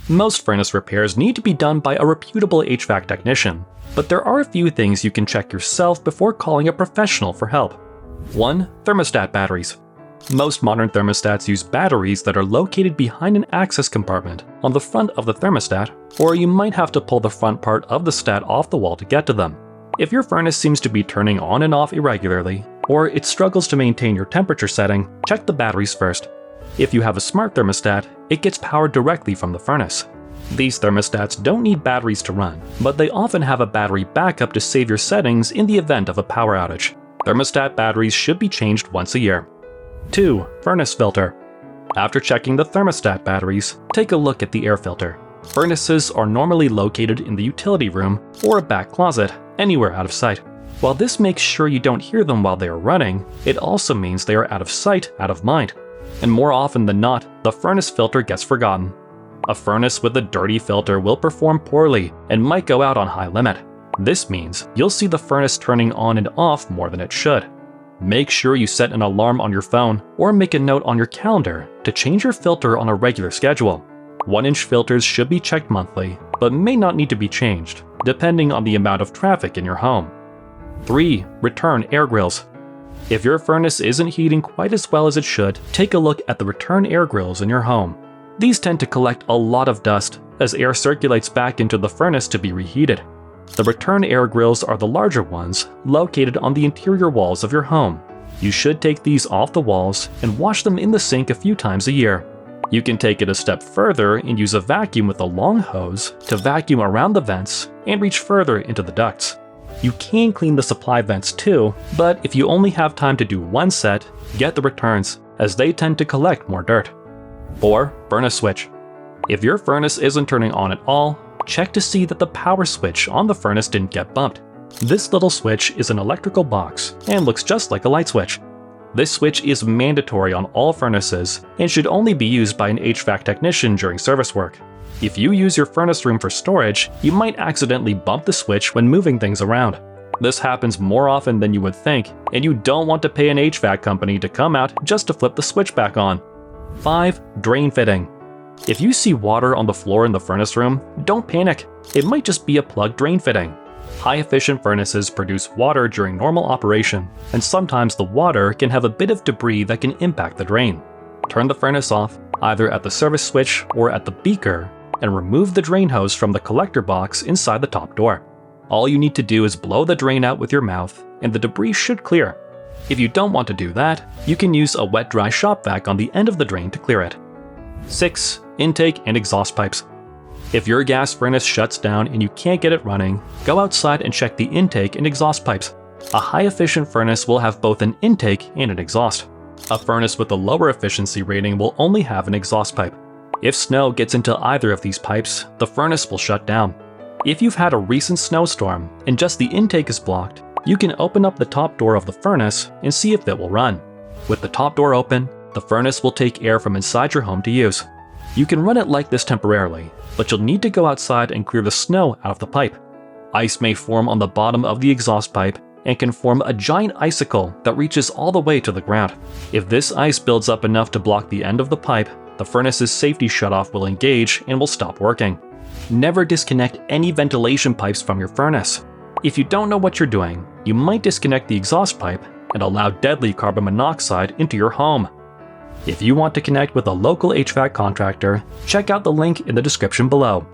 Most furnace repairs need to be done by a reputable HVAC technician, but there are a few things you can check yourself before calling a professional for help. 1. Thermostat batteries. Most modern thermostats use batteries that are located behind an access compartment on the front of the thermostat, or you might have to pull the front part of the stat off the wall to get to them. If your furnace seems to be turning on and off irregularly, or it struggles to maintain your temperature setting, check the batteries first. If you have a smart thermostat, it gets powered directly from the furnace. These thermostats don't need batteries to run, but they often have a battery backup to save your settings in the event of a power outage. Thermostat batteries should be changed once a year. 2. Furnace filter. After checking the thermostat batteries, take a look at the air filter. Furnaces are normally located in the utility room or a back closet, anywhere out of sight. While this makes sure you don't hear them while they are running, it also means they are out of sight, out of mind. And more often than not, the furnace filter gets forgotten. A furnace with a dirty filter will perform poorly and might go out on high limit. This means you'll see the furnace turning on and off more than it should. Make sure you set an alarm on your phone or make a note on your calendar to change your filter on a regular schedule. 1-inch filters should be checked monthly, but may not need to be changed, depending on the amount of traffic in your home. 3. Return air grills. If your furnace isn't heating quite as well as it should, take a look at the return air grills in your home. These tend to collect a lot of dust as air circulates back into the furnace to be reheated. The return air grills are the larger ones, located on the interior walls of your home. You should take these off the walls and wash them in the sink a few times a year. You can take it a step further and use a vacuum with a long hose to vacuum around the vents and reach further into the ducts. You can clean the supply vents too, but if you only have time to do one set, get the returns, as they tend to collect more dirt. 4. Furnace switch. If your furnace isn't turning on at all, check to see that the power switch on the furnace didn't get bumped. This little switch is an electrical box and looks just like a light switch. This switch is mandatory on all furnaces and should only be used by an HVAC technician during service work. If you use your furnace room for storage, you might accidentally bump the switch when moving things around. This happens more often than you would think, and you don't want to pay an HVAC company to come out just to flip the switch back on. 5. Drain fitting. If you see water on the floor in the furnace room, don't panic. It might just be a plug drain fitting. High-efficient furnaces produce water during normal operation, and sometimes the water can have a bit of debris that can impact the drain. Turn the furnace off, either at the service switch or at the beaker, and remove the drain hose from the collector box inside the top door. All you need to do is blow the drain out with your mouth, and the debris should clear. If you don't want to do that, you can use a wet-dry shop vac on the end of the drain to clear it. 6. Intake and exhaust pipes. If your gas furnace shuts down and you can't get it running, go outside and check the intake and exhaust pipes. A high-efficient furnace will have both an intake and an exhaust. A furnace with a lower efficiency rating will only have an exhaust pipe. If snow gets into either of these pipes, the furnace will shut down. If you've had a recent snowstorm and just the intake is blocked, you can open up the top door of the furnace and see if it will run. With the top door open, the furnace will take air from inside your home to use. You can run it like this temporarily, but you'll need to go outside and clear the snow out of the pipe. Ice may form on the bottom of the exhaust pipe and can form a giant icicle that reaches all the way to the ground. If this ice builds up enough to block the end of the pipe, the furnace's safety shutoff will engage and will stop working. Never disconnect any ventilation pipes from your furnace. If you don't know what you're doing, you might disconnect the exhaust pipe and allow deadly carbon monoxide into your home. If you want to connect with a local HVAC contractor, check out the link in the description below.